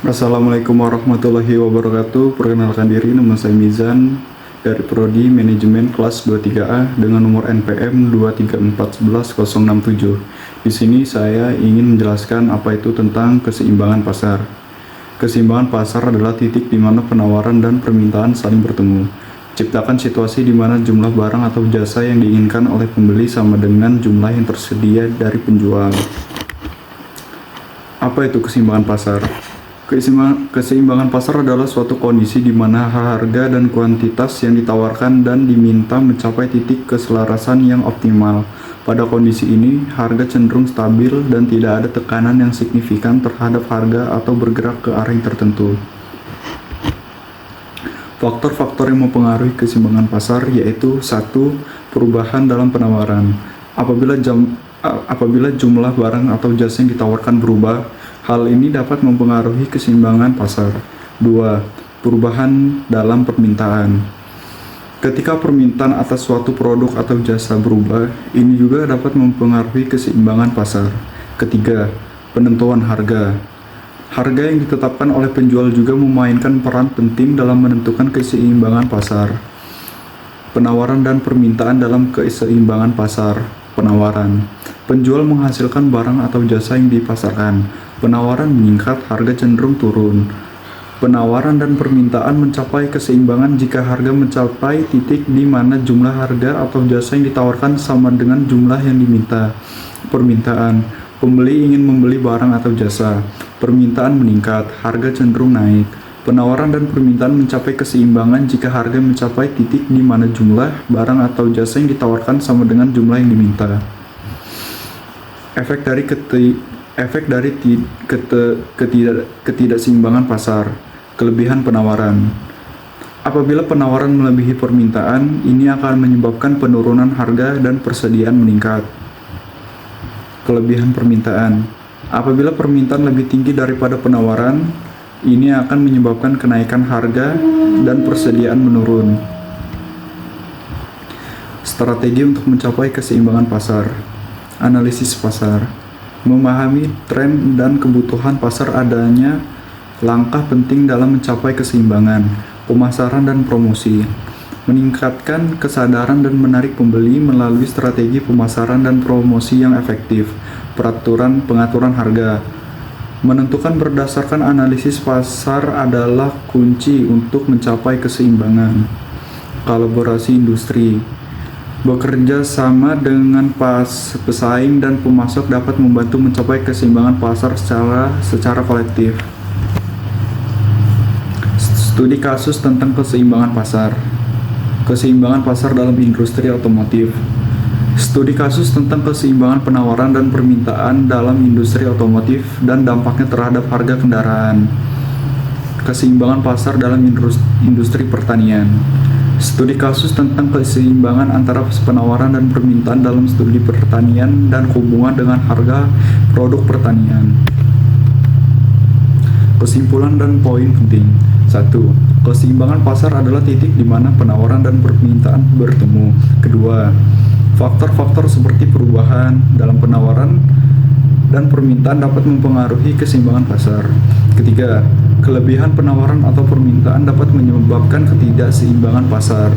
Assalamualaikum warahmatullahi wabarakatuh. Perkenalkan diri, nama saya Mizan dari Prodi Manajemen kelas 23A dengan nomor NPM 234111067. Di sini saya ingin menjelaskan apa itu tentang keseimbangan pasar. Keseimbangan pasar adalah titik di mana penawaran dan permintaan saling bertemu. Ciptakan situasi di mana jumlah barang atau jasa yang diinginkan oleh pembeli sama dengan jumlah yang tersedia dari penjual. Apa itu keseimbangan pasar? Keseimbangan pasar adalah suatu kondisi di mana harga dan kuantitas yang ditawarkan dan diminta mencapai titik keselarasan yang optimal. Pada kondisi ini, harga cenderung stabil dan tidak ada tekanan yang signifikan terhadap harga atau bergerak ke arah yang tertentu. Faktor-faktor yang mempengaruhi keseimbangan pasar yaitu 1. Perubahan dalam penawaran. Apabila jumlah barang atau jasa yang ditawarkan berubah, hal ini dapat mempengaruhi keseimbangan pasar. 2. Perubahan dalam permintaan. Ketika permintaan atas suatu produk atau jasa berubah, ini juga dapat mempengaruhi keseimbangan pasar. Ketiga, penentuan harga. Harga yang ditetapkan oleh penjual juga memainkan peran penting dalam menentukan keseimbangan pasar. Penawaran dan permintaan dalam keseimbangan pasar. Penawaran. Penjual menghasilkan barang atau jasa yang dipasarkan. Penawaran meningkat, harga cenderung turun. Penawaran dan permintaan mencapai keseimbangan jika harga mencapai titik di mana jumlah harga atau jasa yang ditawarkan sama dengan jumlah yang diminta. Permintaan. Pembeli ingin membeli barang atau jasa. Permintaan meningkat, harga cenderung naik. Penawaran dan permintaan mencapai keseimbangan jika harga mencapai titik di mana jumlah barang atau jasa yang ditawarkan sama dengan jumlah yang diminta. Efek dari ketidakseimbangan pasar. Kelebihan penawaran. Apabila penawaran melebihi permintaan, ini akan menyebabkan penurunan harga dan persediaan meningkat. Kelebihan permintaan. Apabila permintaan lebih tinggi daripada penawaran, ini akan menyebabkan kenaikan harga dan persediaan menurun. Strategi untuk mencapai keseimbangan pasar. Analisis pasar. Memahami tren dan kebutuhan pasar adanya langkah penting dalam mencapai keseimbangan. Pemasaran dan promosi. Meningkatkan kesadaran dan menarik pembeli melalui strategi pemasaran dan promosi yang efektif. Pengaturan harga. Menentukan berdasarkan analisis pasar adalah kunci untuk mencapai keseimbangan. Kolaborasi industri. Bekerja sama dengan pesaing dan pemasok dapat membantu mencapai keseimbangan pasar secara kolektif. Studi kasus tentang keseimbangan pasar. Keseimbangan pasar dalam industri otomotif. Studi kasus tentang keseimbangan penawaran dan permintaan dalam industri otomotif dan dampaknya terhadap harga kendaraan. Keseimbangan pasar dalam industri pertanian. Studi kasus tentang keseimbangan antara penawaran dan permintaan dalam studi pertanian dan hubungan dengan harga produk pertanian. Kesimpulan dan poin penting. 1. Keseimbangan pasar adalah titik di mana penawaran dan permintaan bertemu. Kedua, faktor-faktor seperti perubahan dalam penawaran dan permintaan dapat mempengaruhi keseimbangan pasar. Ketiga, kelebihan penawaran atau permintaan dapat menyebabkan ketidakseimbangan pasar.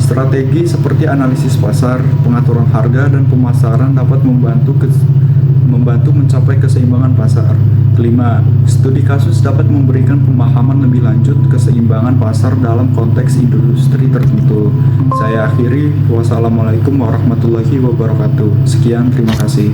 Strategi seperti analisis pasar, pengaturan harga, dan pemasaran dapat membantu mencapai keseimbangan pasar. Kelima, studi kasus dapat memberikan pemahaman lebih lanjut keseimbangan pasar dalam konteks industri tertentu. Saya akhiri, wassalamualaikum warahmatullahi wabarakatuh. Sekian, terima kasih.